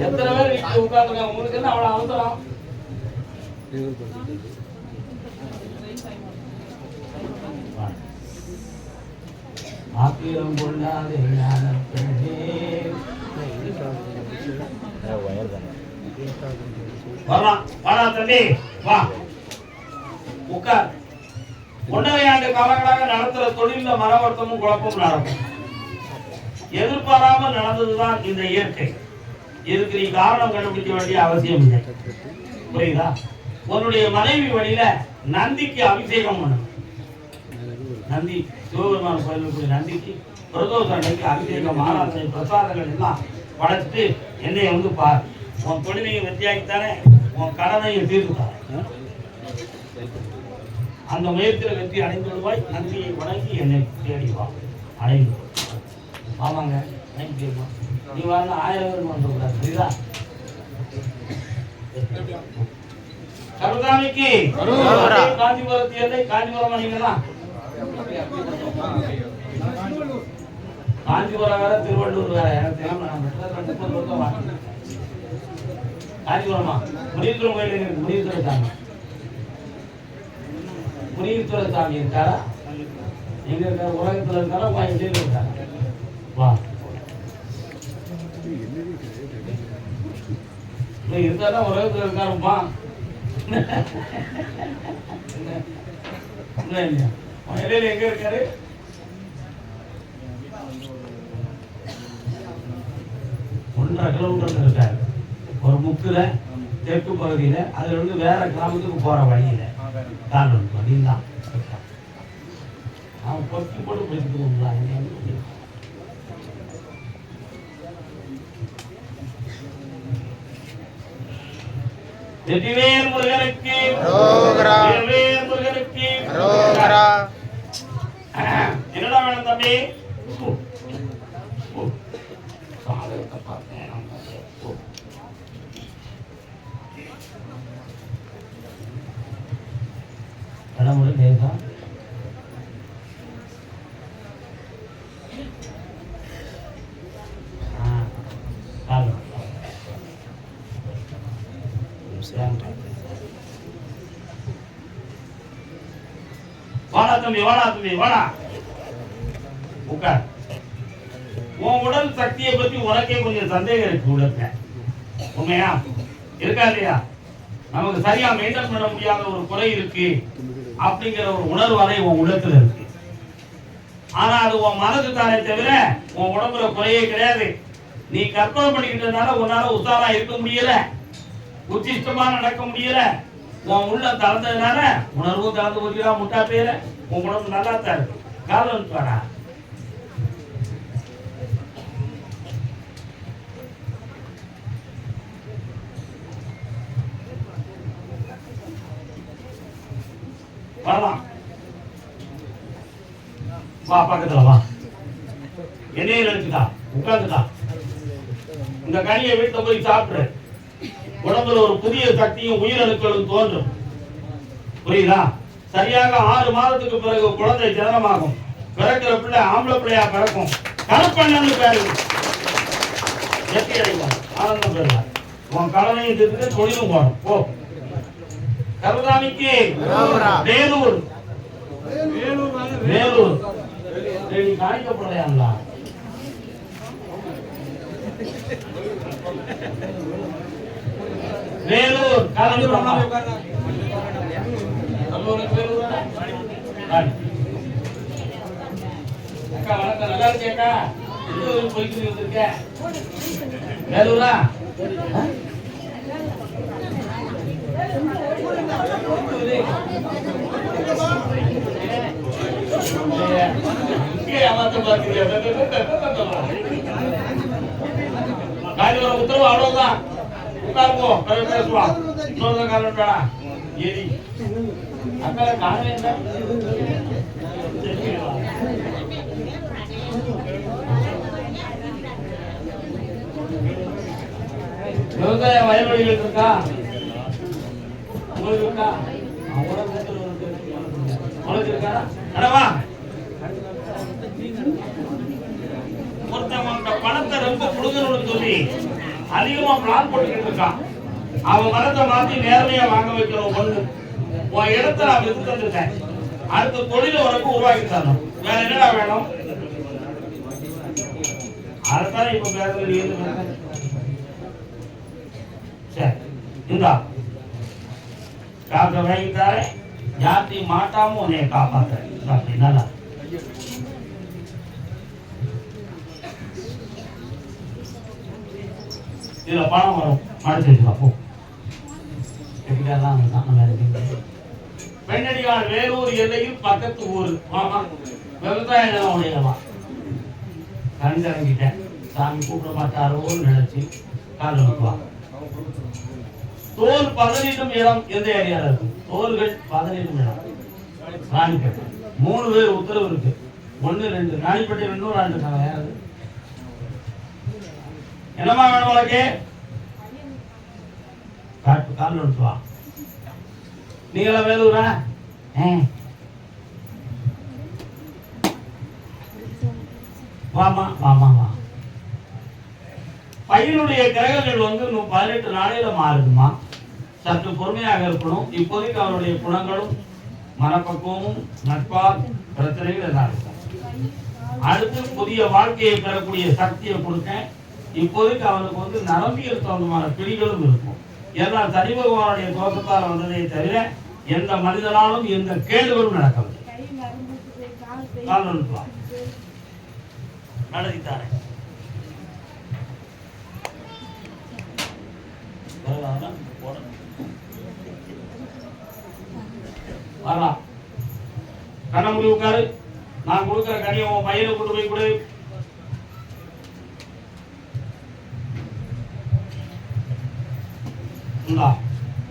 எத்தனை பேர் வீட்டுல உட்கார்ந்து உங்களுக்கு என்ன அவ்வளவு அவசரம்? ஆக்கிரம் கொள்ளாதே வரலாம். வாடா தம்பி வா உட்கார். 1.5 ஆண்டு காலங்களாக நடத்துற தொழில மனவர்த்தமும் குழப்பமும் நடக்கும். எதிர்பாராமல் நடந்ததுதான் இந்த இயற்கை. இதுக்கு நீ காரணம் கண்டுபிடிக்க வேண்டிய அவசியம் இல்லை. புரியுதா? உன்னுடைய மனைவி வழியில நந்திக்கு அபிஷேகம் பண்ணணும். நந்தி சிவபெருமான் கோயிலுக்கு நந்திக்கு பிரதோஷ அன்னைக்கு அபிஷேகம் ஆராதனை பிரசாதங்கள் எல்லாம் படைச்சிட்டு என்னைய வந்து பார். உன் தொழிலையும் வெற்றியாக்கித்தானே, உன் கடனையும் தீர்த்துத்தானே. அந்த முயற்சியில் வெற்றி அடைந்து விடுவாய். நந்தியை வணங்கி என்னை தேடி வா. அடைந்து ஆமாங்க நீ வரல 1000 பேர் வந்துக்கூடாது. புரியுதா? கருதாமிக்கு காஞ்சிபுரத்து எல்லை காஞ்சிபுரம் நீங்களா? காஞ்சிபுரம் வேற திருவள்ளூர் வேற. காஞ்சிபுரமா? முனீஸ்வரன் கோயில் இருக்கு. முனீஸ்வர சாமி, முனீஸ்வர சாமி இருக்காரா? எங்க இருக்காரு? உலகத்துல இருக்காரா? கோயம்புத்தூர் இருக்காரா? வா இருந்தா உலகத்துல இருக்காருப்பா. இல்லையா எங்க இருக்காரு? ஒன்றரை கிலோமீட்டர் இருக்காரு. ஒரு முக்குல தெற்கு பகுதியில, அதுல இருந்து வேற கிராமத்துக்கு போற வழியில காரணம் அப்படின்தான். அவன் பொறுக்கி போட்டு பிடிச்சிட்டு வெற்றிவேல் முருகனுக்கு வெற்றிவேல் முருகனுக்கு என்னடா வேணும் தம்பி? கடவுள் தேசா வாடா தம்பி, வாடா தம்பி, வாடா உட்கார். உன் உடல் சக்தியை பத்தி உனக்கே கொஞ்சம் சந்தேகம் இருக்கு. உடல்ல உண்மையா இருக்கா இல்லையா? நமக்கு சரியா மெயின்டைன் பண்ண முடியாத ஒரு குறை இருக்கு அப்படிங்கிற ஒரு உணர்வு வரை உன் உள்ளத்துல இருக்கு. ஆனா அது உன் மனசு தானே தவிர உன் உடம்புல குறையே கிடையாது. நீ கற்பனை பண்ணிக்கிட்டதுனால உன்னால உசாரா இருக்க முடியல, உச்சிஷ்டமா நடக்க முடியல. உன் உள்ள தளர்ந்ததுனால உணர்வும் தளர்ந்து போச்சுடா முட்டா பேர. உன் உடம்பு நல்லா தான் இருக்கு. காலம் வாடா. வரலாம் வா, பக்கத்துல வா. என்னைய நினைச்சுக்கா, உட்காந்துக்கா. இந்த கனியை வீட்டுல போய் சாப்பிடு. உடம்புல ஒரு புதிய சக்தியும் உயிரணுக்களும் தோன்றும். புரியுதா? சரியாக 6 மாதத்துக்கு பிறகு குழந்தை ஜனனமாகும். பிறக்கிற பிள்ளை ஆம்பளை பிள்ளையா பிறக்கும். கருப்பண்ணு பேரு வெற்றி அடைவார், ஆனந்தம் பெறுவார். உன் கடனையும் தீர்த்து தொழிலும் போடும். போ. கருதாமிக்கு வேலூர் வேலூர் நீ காணிக்கப்படலையா? வேலூர் காஞ்சிபுரம் அக்கா வணக்கம். நல்லா இருக்கேக்கா. போயிட்டு வந்திருக்க வேலூரா? காஞ்சிபுரம் உத்தரவு அவ்வளவுதான். உட்காருங்கோ பேசுவான் இன்னொரு காரணம் வேணா ஏறி அக்கா காணவே இல்லை விவசாய வயல்வெளிகள் இருக்கா உங்களுக்கு இருக்கா உனக்கு இருக்கா அடவா ஒருத்தவங்க பணத்தை ரொம்ப கொடுக்கணும்னு சொல்லி அதிகமா பிளான் போட்டுக்கிட்டு இருக்கான் அவன் மரத்தை மாத்தி நேர்மையா வாங்க வைக்கணும் ஒண்ணு உன் இடத்த நான் வித்து தந்துட்டேன் அடுத்த தொழில உனக்கு உருவாக்கி தரணும் வேற என்னடா வேணும் அதான் இப்ப பேசுறது சரி இந்தா காக்க வாங்கிட்டாரே யார்த்தையும் மாட்டாம உன்னைய காப்பாத்துறேன் அப்படின்னா இதுல பணம் வரும் மடிச்சு வச்சுக்கலாம் போ பெண்ணடியார் வேலூர் எல்லையில் பக்கத்து ஊர் ஆமா விவசாய நிலம் உடையவா கண் திறங்கிட்டேன் சாமி கூப்பிட மாட்டாரோன்னு நினைச்சு கால் வைக்குவா தோல் பதனிடும் இடம் எந்த ஏரியால இருக்கு தோல்கள் பதனிடும் இடம் ராணிப்பேட்டை 3 பேர் உத்தரவு இருக்கு 1 2 ராணிப்பேட்டை 2 ஆண்டு யாரு என்னமா வேணும் உனக்கு காட்டு கால் எடுத்துவா நீங்களா வேலூரா வாமா வாமா வா பையனுடைய கிரகங்கள் வந்து 18 நாளையில மாறுதுமா சற்று பொறுமையாக இருக்கணும் இப்போதைக்கு அவருடைய குணங்களும் மனப்பக்குவமும் நட்பால் பிரச்சனைகள் எல்லாம் இருக்கும் அடுத்து புதிய வாழ்க்கையை பெறக்கூடிய சக்தியை கொடுக்க இப்போதைக்கு அவனுக்கு வந்து நரம்பியல் சம்பந்தமான பிடிகளும் இருக்கும் எல்லாம் சனி பகவானுடைய தோஷத்தால் வந்ததை தவிர எந்த மனிதனாலும் எந்த கேடுகளும் நடக்கவில்லை நடத்தித்தானே வரலாம் கண்ண முடி உட்காரு நான் கொடுக்கிற கனியை உன் பையனை கொண்டு போய் கொடு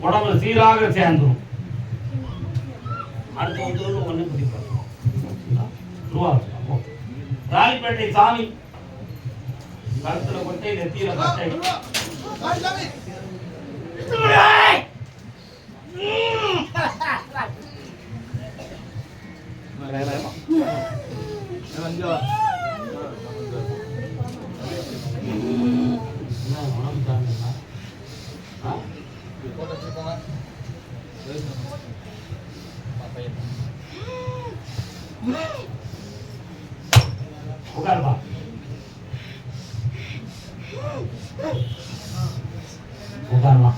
உடம்புல சீராக சேர்ந்துடும் அடுத்த வந்து ஒண்ணு பிடிப்போம் ராணிப்பேட்டை சாமி கருத்துல கொட்டை நெத்தியில கொட்டை உட்காருப்பா உட்காருமா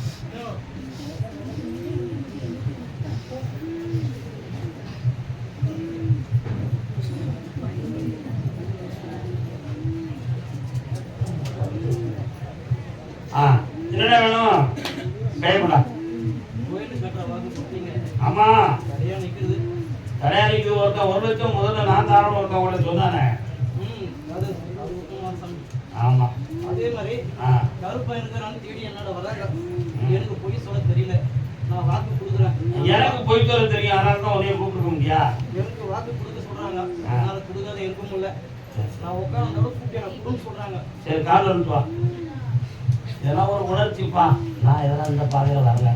என்னடா வேணும் கைப்படா ஆமா தடையா நிக்குது ஒருத்தன் 1 லட்சம் முதல்ல நான் தாராளம் ஒருத்தன் கூட சொன்னானே ஆமா அதே மாதிரி கருப்பா இருக்கிறான்னு தேடி என்னோட வராங்க எனக்கு பொய் சொல்ல தெரியல நான் வாக்கு கொடுக்குறேன் எனக்கு பொய் சொல்ல தெரியும் அதனால தான் உன்னைய கூப்பிட்டு முடியா எனக்கு வாக்கு கொடுக்க சொல்றாங்க அதனால கொடுக்காத இருக்கும் இல்ல நான் உட்கார்ந்தோட கூப்பிட்டு எனக்கு கொடுன்னு சொல்றாங்க சரி கால் வந்து வா இதெல்லாம் ஒரு உணர்ச்சிப்பா நான் இதெல்லாம் இந்த பாதையில வரல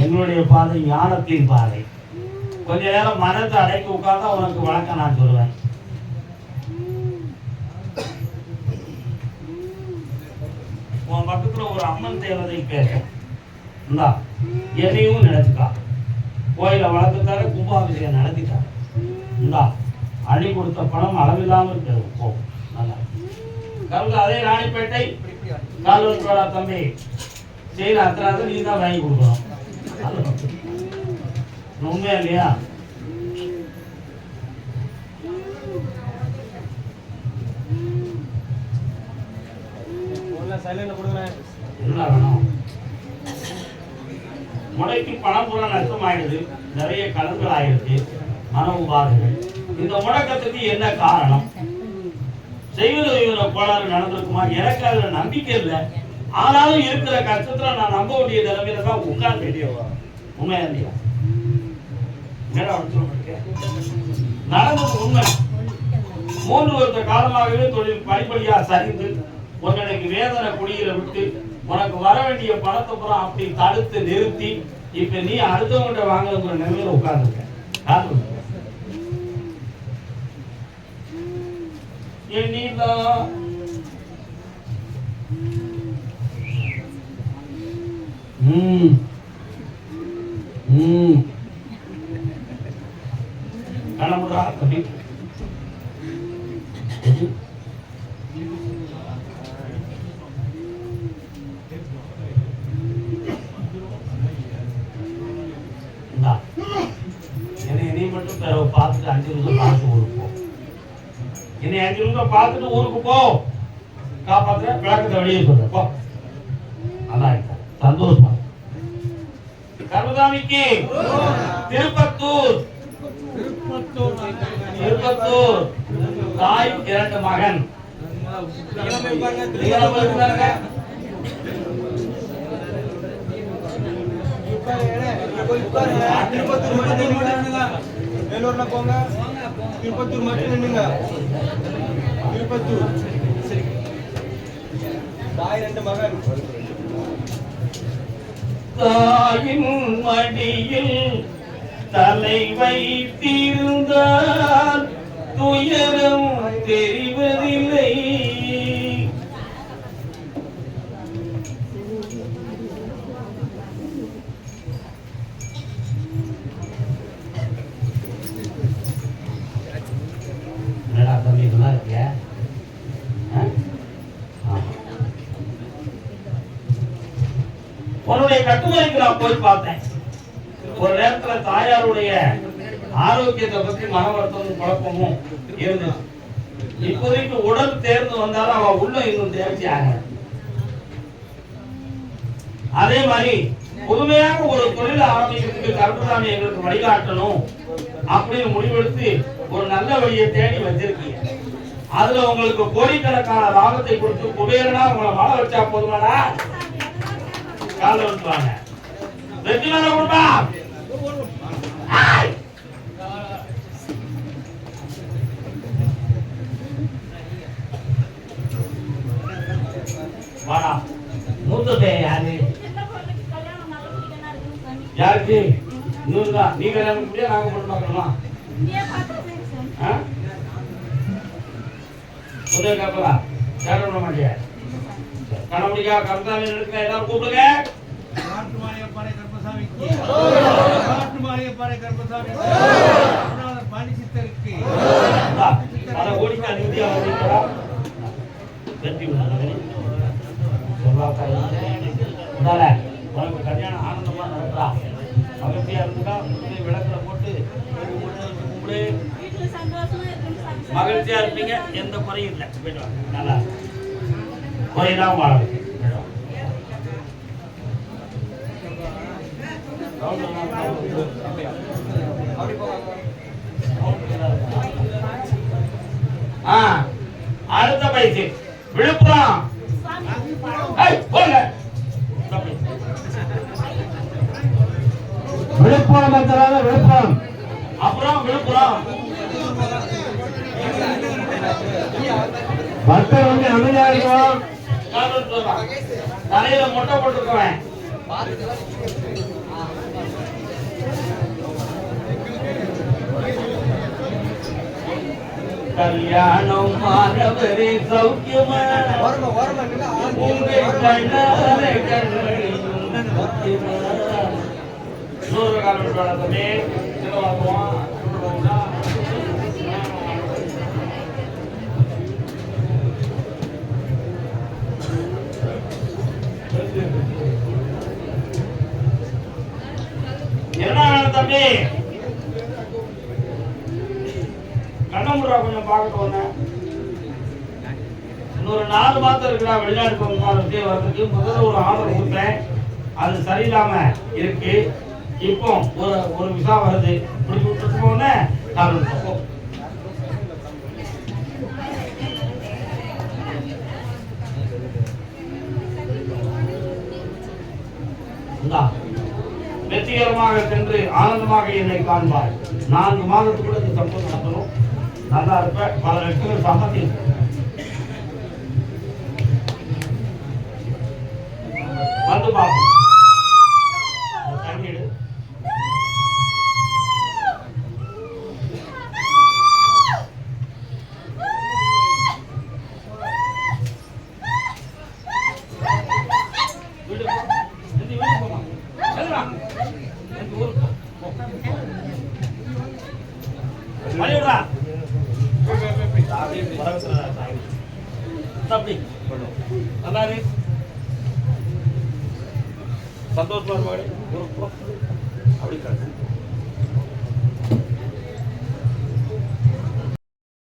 என்னுடைய பாதை ஞானத்தின் பாதை கொஞ்ச நேரம் மனத்தை அடைக்கி உட்கார்ந்தா உனக்கு வழக்கம் நான் சொல்லுவேன் உன் பக்கத்துல ஒரு அம்மன் தேவதை பேசும் இந்தா எதையும் நினைச்சுக்கா கோயில வளர்த்துட்டாரு கும்பாபிஷேகம் நடத்திட்டாரு இந்தா அடி கொடுத்த பணம் அளவில்லாமல் பெறும் போ நல்லா கருங்க அதே ராணிப்பேட்டை கால்வா தம்பி செய்யற அத்தனாவது நீ தான் வாங்கி கொடுக்கணும் உண்மையா இல்லையா என்ன வேணும் முளைக்கு பணப்புறம் நஷ்டம் ஆயிடுது நிறைய கடன்கள் ஆயிடுச்சு மன உபாதைகள் இந்த முடக்கத்துக்கு என்ன காரணம் செய்வன கோளாறு நடந்திருக்குமா? எனக்கு அதுல நம்பிக்கை இல்லை. ஆனாலும் இருக்கிற கஷ்டத்துல நான் நம்ப வேண்டிய நிலைமையில தான் உட்கார்ந்து. உண்மையா இல்லையா? நடந்தது உண்மை. 3 வருஷ காலமாகவே தொழில் படிப்படியா சரிந்து உனக்கு வேதனை குடியில விட்டு உனக்கு வர வேண்டிய பணத்தை பூரா அப்படி தடுத்து நிறுத்தி இப்ப நீ அடுத்தவங்கிட்ட வாங்கணுங்கிற நிலைமையில உட்கார்ந்துருக்க. கணமுடா தம்பி என்னை மட்டும் பார்த்துட்டு 5 நிமிஷம் பார்த்து ஊருக்கு போ. என்னை 5 நிமிஷம் பார்த்துட்டு ஊருக்கு போ. காப்பாத்துற விளக்கத்தை வெளியே சொல்ற போ. நல்லா இருக்கும், சந்தோஷமா. கர்மசாமிக்கு திருப்பத்தூர் தாய் 2 மகன். வேலூர்ல போங்க, திருப்பத்தூர் மட்டும் நின்னுங்க. திருப்பத்தூர் தாய் 2 மகன். தாயின் மடியில் தலை வைத்திருந்தால் துயரம் தெரிவதில்லை. உன்னுடைய கட்டுமலைக்கு நான் போய் பார்த்தேன். ஒரு நேரத்துல தாயாருடைய ஆரோக்கியத்தை பத்தி மன வருத்தமும் குழப்பமும் இருந்துச்சு. இப்போதைக்கு உடல் தேர்ந்து வந்தாலும் அவ உள்ள இன்னும் தேர்ச்சி ஆகல. அதே மாதிரி புதுமையாக ஒரு தொழில் ஆரம்பிக்கிறதுக்கு கருப்பசாமி எங்களுக்கு வழிகாட்டணும் அப்படின்னு முடிவெடுத்து ஒரு நல்ல வழியை தேடி வச்சிருக்கீங்க. அதுல உங்களுக்கு கோடிக்கணக்கான லாபத்தை கொடுத்து குபேரனா உங்களை வாழ வச்சா போதுமாடா? கால வந்துவாங்க வெற்றி மேல கொடுப்பா. வாடா மூத்த பேர் யாரு? யாருக்கு? இன்னொருதான். நீ கல்யாணம் முடியா நாங்க பண்ண பார்க்கணுமா? உதவி காப்பலா கேட்க விட மாட்டியா? கணமுடிக்கா கருத்தாமி இருக்கிற எல்லாரும் கூப்பிடுங்க. காட்டுமாரியப்பாறை கருப்பசாமிக்கு, காட்டுமாரியப்பாறை கருப்பசாமிக்கு, பாண்டி சித்தருக்கு பல கோடிக்கா நிதியா வந்தீங்களா? வெற்றி சொல்லாத உனக்கு கல்யாணம் ஆனந்தமா நடக்கிறா. மகிழ்ச்சியா இருந்துக்கா. விளக்குல போட்டு கும்பிடு. மகிழ்ச்சியா இருப்பீங்க. எந்த குறையும் இல்லை. போயிட்டு வாங்க. நல்லா குறைதான் வாழ. அடுத்த பயிற்சி விழுப்புரம். விழுப்புரம் விழுப்புரம் அப்புறம் விழுப்புரம் பக்தர் வந்து அமைதியா இருக்கும். தலையில மொட்டை போட்டுக்குவேன். கல்யாணம் மாணவரே சௌக்கியமா உங்கள் கண்ணாலே கண்களில் இன்னொரு காலம் வளர்த்தமே என்ன தம்பி கண்ணமுறா கொஞ்சம் பார்க்கட்டு. இன்னொரு 4 மாதம் இருக்கிறா வெளிநாடு வரதுக்கு. முதல்ல ஒரு ஆர்டர் கொடுத்தேன், அது சரியில்லாம இருக்கு. இப்போ ஒரு விசா வருது. இப்படி விட்டுட்டு போன இந்தா, வெற்றிகரமாக சென்று ஆனந்தமாக என்னை காண்பாய். 4 மாதத்துக்குள்ள இந்த சம்பவம் நடத்தணும். நல்லா இருப்ப. பல வெற்றிகள் சம்பந்தி வந்து பார்ப்போம். தண்ணீடு சந்தோஷமா இருப்பாங்க. அப்படி